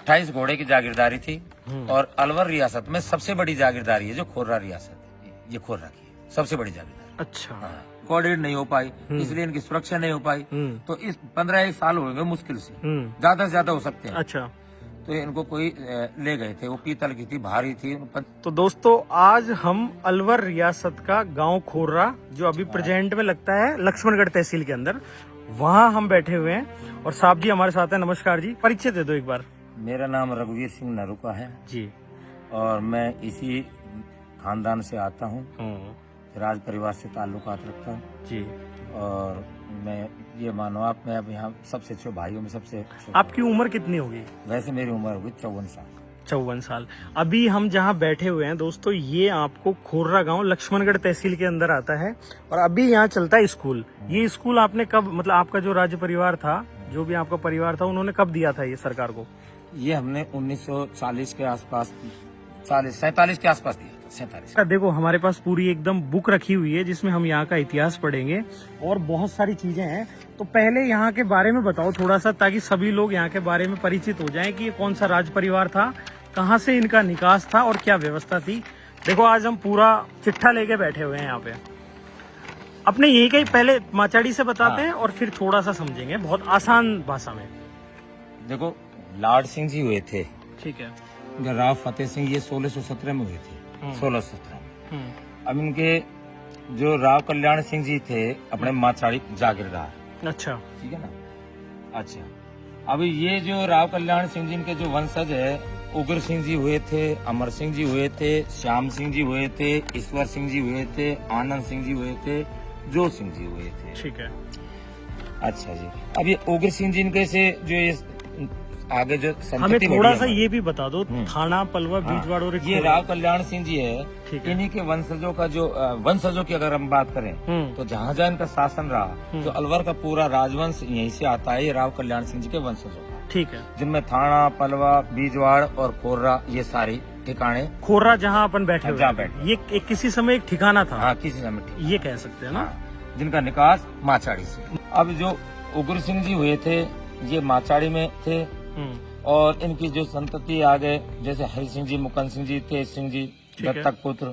28 घोड़े की जागीरदारी थी और अलवर रियासत में सबसे बड़ी जागीरदारी है जो खोर्रा रियासत है, ये खोर्रा की है, सबसे बड़ी जागीरदारी। अच्छा। कोऑर्डिनेट नहीं हो पाई, इसलिए इनकी सुरक्षा नहीं हो पाई। तो इस 15 साल हो गए मुश्किल से, ज्यादा से ज्यादा हो सकते हैं। अच्छा। तो इनको कोई ले गए थे, वो पीतल की थी, भारी थी। तो दोस्तों आज हम अलवर रियासत का गांव खोर्रा, जो अभी प्रेजेंट में लगता है लक्ष्मणगढ़ तहसील के अंदर, वहां हम बैठे हुए हैं और साहब जी हमारे साथ हैं। नमस्कार जी, परिचय दे दो एक बार। मेरा नाम रघुवीर सिंह नरुका है जी, और मैं इसी खानदान से आता हूँ, राज परिवार से ताल्लुकात रखता हूँ जी। और मैं ये मानो आप, मैं अब यहाँ सबसे छोटे भाइयों में सबसे आपकी उम्र कितनी होगी? वैसे मेरी उम्र होगी 54 साल। 54 साल। अभी हम जहाँ बैठे हुए हैं दोस्तों, ये आपको खोर्रा गांव लक्ष्मणगढ़ तहसील के अंदर आता है और अभी यहाँ चलता है स्कूल। ये स्कूल आपने कब, मतलब आपका जो राज्य परिवार था, जो भी आपका परिवार था, उन्होंने कब दिया था ये सरकार को? ये हमने 1940 के आसपास, 47 के आसपास दिया था, 47। देखो हमारे पास पूरी एकदम बुक रखी हुई है जिसमें हम यहाँ का इतिहास पढ़ेंगे और बहुत सारी चीजें हैं। तो पहले यहाँ के बारे में बताओ थोड़ा सा, ताकि सभी लोग यहाँ के बारे में परिचित हो जाएं कि ये कौन सा राज परिवार था, कहाँ से इनका निकास था और क्या व्यवस्था थी। देखो आज हम पूरा चिट्ठा लेके बैठे हुए हैं यहाँ पे। अपने यही कहीं पहले माचाड़ी से बताते हैं और फिर थोड़ा सा समझेंगे बहुत आसान भाषा में। देखो लाड सिंह जी हुए थे, ठीक है। राव फतेह सिंह ये 1617 में हुए थे, 1617 में। अब इनके जो राव कल्याण सिंह जी थे अपने माचाड़ी जागीरदार। अच्छा, ठीक है ना। अच्छा, अब ये जो राव कल्याण सिंह जी इनके जो वंशज है, उग्र सिंह जी हुए थे, अमर सिंह जी हुए थे, श्याम सिंह जी हुए थे, ईश्वर सिंह जी हुए थे, आनंद सिंह जी हुए थे, जो सिंह जी हुए थे। ठीक है। अच्छा जी, अब ये उग्र सिंह जी इनके से जो ये आगे जो हमें थोड़ा सा ये भी बता दो, थाना पलवा बीजवाड़ और ये राव कल्याण सिंह जी है, ठीक है। इन्हीं के वंशजों का जो वंशजों की अगर हम बात करें तो जहाँ जहाँ इनका शासन रहा, जो अलवर का पूरा राजवंश यहीं से आता है, ये राव कल्याण सिंह जी के वंशजों का। ठीक है, जिनमें थाना पलवा बीजवाड़ और खोर्रा ये सारे ठिकाने। खोर्रा जहाँ अपन बैठे जहाँ बैठे, ये किसी समय एक ठिकाना था। हाँ, किसी समय ये कह सकते हैं ना। जिनका निकास माचाड़ी से। अब जो उग्र सिंह जी हुए थे ये माचाड़ी में थे और इनकी जो संतति आगे जैसे हरि सिंह जी, मुकंद सिंह जी, तेज सिंह जी दत्तक पुत्र,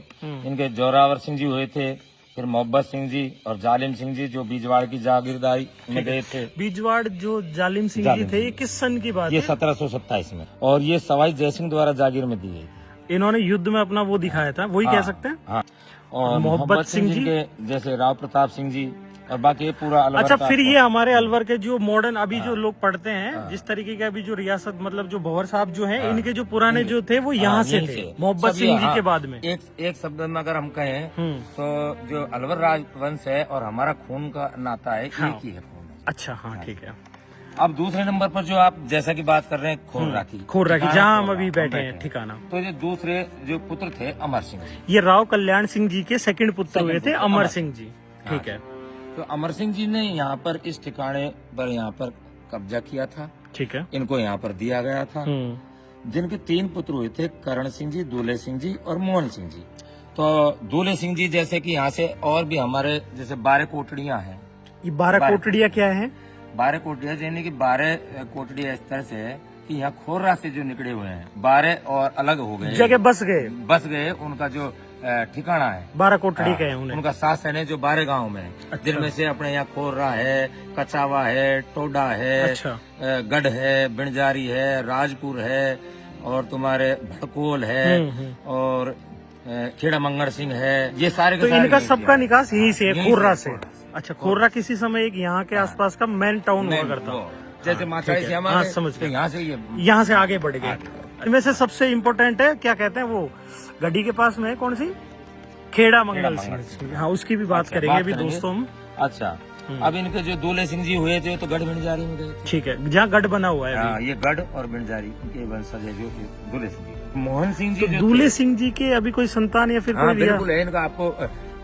इनके जोरावर सिंह जी हुए थे, फिर मोहब्बत सिंह जी और जालिम सिंह जी जो बीजवाड़ की जागीरदारी में गए थे। बीजवाड़ जो जालिम सिंह जी थे, ये किस सन की बात ये है? 1727 में, और ये सवाई जयसिंह द्वारा जागीर में दी गई। इन्होंने युद्ध में अपना वो दिखाया था, वही कह सकते हैं। हाँ, और मोहब्बत सिंह जी के जैसे राव प्रताप सिंह जी और बाकी पूरा अलवर। अच्छा, फिर ये हमारे अलवर के जो मॉडर्न अभी जो लोग पढ़ते हैं, जिस तरीके के अभी जो रियासत, मतलब जो भंवर साहब जो हैं, इनके जो पुराने जो थे वो यहाँ से थे, मोहब्बत सिंह जी के बाद में। एक शब्द में अगर हम कहें तो जो अलवर राजवंश है और हमारा खून का नाता है, एक ही है खून। अच्छा, हाँ, ठीक है। अब दूसरे नंबर पर जो आप जैसा की बात कर रहे हैं खोर्रा की, जहाँ हम अभी बैठे हैं ठिकाना, तो ये दूसरे जो पुत्र थे अमर सिंह जी, ये राव कल्याण सिंह जी के सेकंड पुत्र हुए थे, अमर सिंह जी। ठीक है। तो अमर सिंह जी ने यहाँ पर इस ठिकाने पर यहाँ पर कब्जा किया था। ठीक है। इनको यहाँ पर दिया गया था। जिनके 3 पुत्र हुए थे, करण सिंह जी, दूल्हे सिंह जी और मोहन सिंह जी। तो दूल्हे सिंह जी जैसे कि यहाँ से और भी हमारे जैसे 12 कोटड़ियाँ हैं। ये 12 कोटड़ियाँ क्या है? 12 कोटड़ियाँ यानी कि 12 कोटड़ियाँ इस तरह से है कि यहाँ खोर्रा से जो निकले हुए हैं 12 और अलग हो गए, जगह बस गए, उनका जो ठिकाना है 12 कोटड़ी के हैं उन्हें। उनका शासन है जो 12 गाँव में है। अच्छा। जिनमें से अपने यहाँ खोर्रा है, कचावा है, टोडा है, अच्छा। गढ़ है, बिणजारी है, राजपुर है और तुम्हारे भड़कोल है और खेड़ा मंगल सिंह है। ये सारे तो इनका सबका निकास यहीं से है, खोर्रा से। अच्छा, खोर्रा किसी समय एक यहाँ के आसपास का मेन टाउन हुआ करता, जैसे माचाड़ी से हमारे, समझ गए, यहाँ से आगे बढ़ गए। इनमें से सबसे इम्पोर्टेंट है, क्या कहते हैं वो, गड्डी के पास में कौन सी, खेड़ा मंगल सिंह। हाँ, उसकी भी बात करेंगे अभी दोस्तों हम। अच्छा, अब इनके जो दूल्हे सिंह जी हुए थे तो गढ़ बिणजारी में गए थे। ठीक है, जहाँ गढ़ बना हुआ है। ये गढ़ और बिणजारी के वंशज है जो दूल्हे सिंह जी। मोहन सिंह जी, दूल्हे सिंह जी के अभी कोई संतान या फिर कोई? बिल्कुल है, इनका आपको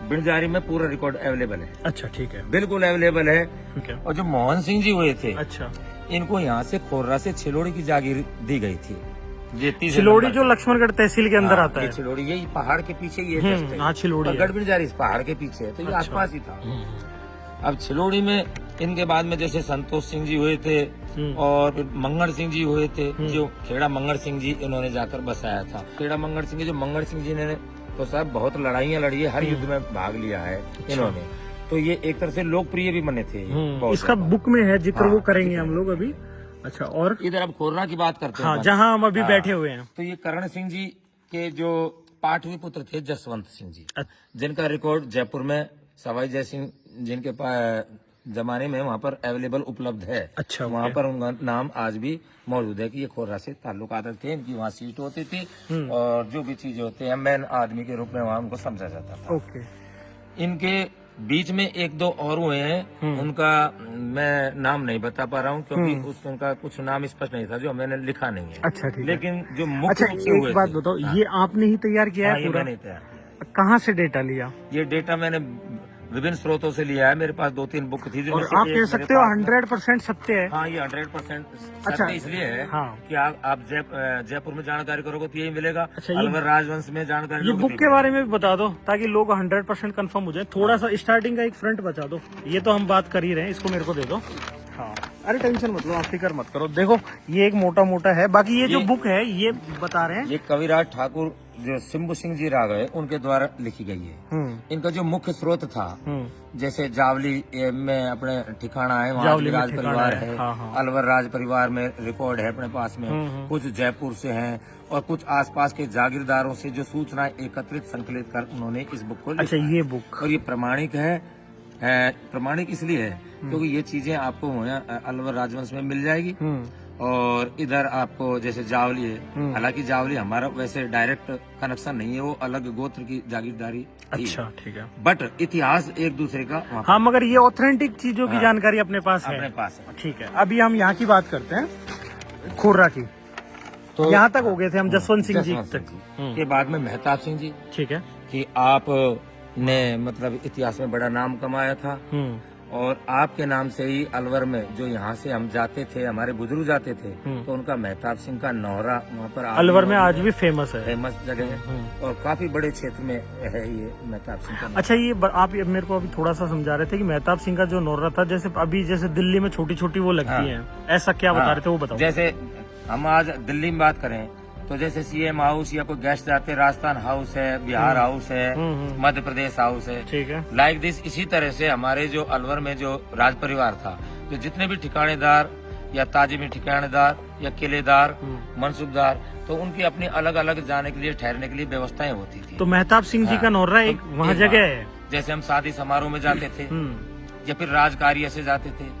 बिणजारी में पूरा रिकॉर्ड अवेलेबल है। अच्छा, ठीक है, बिल्कुल अवेलेबल है। और जो मोहन सिंह जी हुए थे, अच्छा, इनको यहाँ से खोर्रा से छिलोड़ी की जागीर दी गई थी। छिलोड़ी जो लक्ष्मणगढ़ तहसील के अंदर आता है। छिलोड़ी यही पहाड़ के पीछे ये छिलोड़ी, गढ़ बिणजारी इस पहाड़ के पीछे है, तो ये आसपास ही था। अब छिलोड़ी में इनके बाद में जैसे संतोष सिंह जी हुए थे और फिर मंगल सिंह जी हुए थे, जो खेड़ा मंगल सिंह जी इन्होंने जाकर बसाया था। खेड़ा मंगल सिंह जी, जो मंगल सिंह जी ने तो साहब बहुत लड़ाइयाँ लड़ी है, हर युद्ध में भाग लिया है इन्होंने, तो ये एक तरह से लोकप्रिय भी बने थे। इसका बुक में है जिक्र, वो करेंगे हम लोग अभी। अच्छा, और इधर अब खोरना की बात करते हैं। हाँ, जहाँ हम अभी बैठे हुए हैं। तो ये करण सिंह जी के जो पांचवें पुत्र थे जसवंत सिंह जी, जिनका रिकॉर्ड जयपुर में सवाई जय सिंह जिनके जमाने में वहाँ पर अवेलेबल उपलब्ध है। अच्छा, वहाँ पर उनका नाम आज भी मौजूद है कि ये खोर्रा से ताल्लुकात थे, इनकी वहाँ सीट होती थी और जो भी चीजें होती है मैन आदमी के रूप में वहाँ उनको समझा जाता था। ओके। इनके बीच में एक दो और हुए हैं, उनका मैं नाम नहीं बता पा रहा हूँ क्योंकि उनका कुछ नाम स्पष्ट नहीं था, जो मैंने लिखा नहीं है। अच्छा, ठीक है। लेकिन जो मुख्य अच्छा, एक बात बताओ, ये आपने ही तैयार किया है पूरा? मैंने तैयार किया। कहाँ से डेटा लिया? ये डेटा मैंने विभिन्न स्रोतों से लिया है, मेरे पास 2-3 बुक थी जो और आप कह सकते हो 100% सत्य है? हाँ, ये 100% अच्छा, सत्य इसलिए है कि आप जयपुर में जानकारी करोगे तो यही मिलेगा। अच्छा, अलवर राजवंश में जानकारी, ये बुक के बारे में भी बता दो ताकि लोग 100% कंफर्म हो जाए। थोड़ा सा स्टार्टिंग का एक फ्रंट बचा दो, ये तो हम बात कर ही रहे हैं, इसको मेरे को दे दो। हाँ, अरे टेंशन मत लो, आप फिक्र मत करो। देखो, ये एक मोटा मोटा है, बाकी ये जो बुक है ये बता रहे हैं, ये कविराज ठाकुर जो शंभू सिंह जी राग है उनके द्वारा लिखी गई है। इनका जो मुख्य स्रोत था, जैसे जावली में अपने ठिकाना है, वहाँ राज परिवार है। अलवर राज परिवार में रिकॉर्ड है अपने पास में, कुछ जयपुर से हैं और कुछ आसपास के जागीरदारों से जो सूचनाएं एकत्रित संकलित कर उन्होंने इस बुक को लिखा। अच्छा, ये बुक, और ये प्रमाणिक है। प्रमाणिक इसलिए है क्योंकि ये चीजें आपको अलवर राजवंश में मिल जाएगी और इधर आपको जैसे जावली है, हालांकि जावली हमारा वैसे डायरेक्ट कनेक्शन नहीं है, वो अलग गोत्र की जागीरदारी थी। अच्छा, ठीक है। बट इतिहास एक दूसरे का हाँ, मगर ये ऑथेंटिक चीजों की जानकारी अपने पास है। ठीक है, अभी हम यहाँ की बात करते हैं, खोर्रा की। तो यहाँ तक हो गए थे हम, जसवंत सिंह जी तक। के बाद में मेहताब सिंह जी, ठीक है, कि आप ने मतलब इतिहास में बड़ा नाम कमाया था और आपके नाम से ही अलवर में जो यहाँ से हम जाते थे, हमारे बुजुर्ग जाते थे, तो उनका मेहताब सिंह का नौरा वहाँ पर अलवर में आज भी फेमस है, फेमस जगह है और काफी बड़े क्षेत्र में है ये मेहताब सिंह का। अच्छा, ये आप मेरे को अभी थोड़ा सा समझा रहे थे कि मेहताब सिंह का जो नौरा था, जैसे अभी जैसे दिल्ली में छोटी छोटी वो लगती है, ऐसा क्या बता रहे थे, वो बताओ। जैसे हम आज दिल्ली में बात करें तो जैसे सीएम हाउस या कोई गेस्ट जाते, राजस्थान हाउस है, बिहार हाउस है, मध्य प्रदेश हाउस है, ठीक है, लाइक दिस। इसी तरह से हमारे जो अलवर में जो राज परिवार था, जो जितने भी ठिकानेदार या ताजिमी ठिकानेदार या किलेदार, मनसूबदार, तो उनकी अपनी अलग अलग जाने के लिए, ठहरने के लिए व्यवस्थाएं होती थी। तो मेहताब सिंह जी का नौरा एक वहाँ जगह है। जैसे हम शादी समारोह में जाते थे या फिर राजकार्य से जाते थे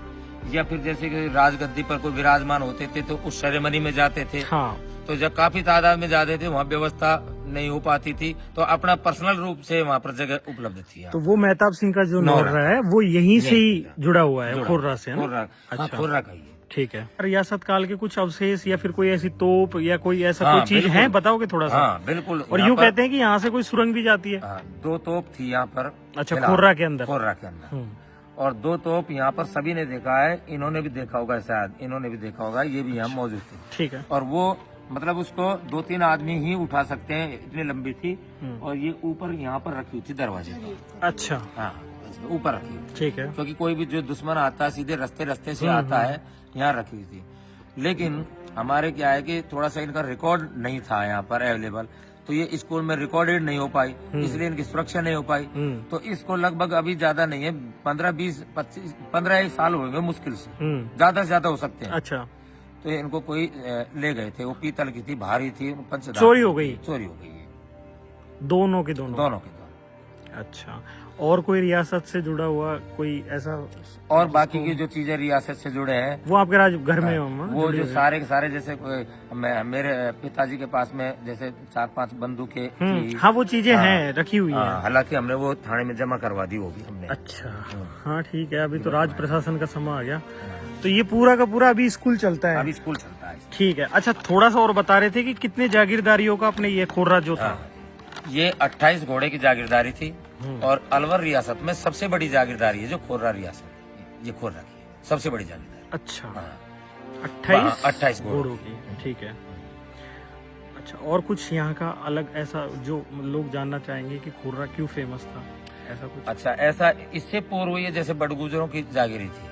या फिर जैसे राजगद्दी पर कोई विराजमान होते थे तो उस सेरेमनी में जाते थे। तो जब काफी तादाद में जाते थे, वहाँ व्यवस्था नहीं हो पाती थी, तो अपना पर्सनल रूप से वहाँ पर जगह उपलब्ध थी। तो वो मेहताब सिंह का जो नौरा है वो यहीं से ही जुड़ा हुआ है, खोर्रा से, अच्छा, खोर्रा का ही। ठीक है, रियासत काल के कुछ अवशेष या फिर कोई ऐसी तोप या कोई ऐसा कोई चीज है, बताओगे थोड़ा सा? हाँ, बिल्कुल। और यूँ कहते हैं कि यहाँ से कोई सुरंग भी जाती है। 2 तोप थी यहाँ पर। अच्छा, खोर्रा के अंदर? खोर्रा के अंदर। और 2 तोप यहाँ पर सभी ने देखा है, इन्होंने भी देखा होगा, शायद इन्होंने भी देखा होगा, ये भी यहाँ मौजूद थी। ठीक है। और वो मतलब उसको 2-3 आदमी ही उठा सकते हैं, इतनी लंबी थी और ये ऊपर यहाँ पर रखी हुई थी दरवाजे पर। अच्छा, हाँ, ऊपर रखी हुई। ठीक है, क्योंकि कोई भी जो दुश्मन आता है सीधे रास्ते से आता है, यहाँ रखी हुई थी। लेकिन हमारे क्या है कि थोड़ा सा इनका रिकॉर्ड नहीं था यहाँ पर अवेलेबल, तो ये स्कूल में रिकॉर्डेड नहीं हो पाई, इसलिए इनकी सुरक्षा नहीं हो पाई। तो इसको लगभग अभी ज्यादा नहीं है, 15-20-25-15 साल हो गए मुश्किल से, ज्यादा से ज्यादा हो सकते हैं। अच्छा, तो इनको कोई ले गए थे, वो पीतल की थी, भारी थी, पंचदार चोरी हो गई दोनों के दोनों। अच्छा, और कोई रियासत से जुड़ा हुआ कोई ऐसा? और बाकी की जो चीजें रियासत से जुड़े हैं वो आपके घर में वो जो सारे के सारे, जैसे मेरे पिताजी के पास में जैसे 4-5 बंदूकें, हाँ, वो चीजें हैं, रखी हुई हैं। हालांकि हमने वो थाने में जमा करवा दी होगी हमने। अच्छा, हाँ, ठीक है, अभी तो राज प्रशासन का समय आ गया। तो ये पूरा का पूरा अभी स्कूल चलता है? अभी स्कूल चलता है। ठीक है। अच्छा, थोड़ा सा और बता रहे थे कि कितने जागीरदारियों का अपने ये खोर्रा जो था? ये 28 घोड़े की जागीरदारी थी और अलवर रियासत में सबसे बड़ी जागीरदारी है जो खोर्रा रियासत, ये खोर्रा की सबसे बड़ी जागीरदारी। अच्छा, 28 घोड़ों की। ठीक है। अच्छा, और कुछ यहाँ का अलग ऐसा जो लोग जानना चाहेंगे कि खोर्रा क्यों फेमस था, ऐसा कुछ? अच्छा, ऐसा इससे पूर्व ये जैसे बड़गुजरों की जागीरी थी,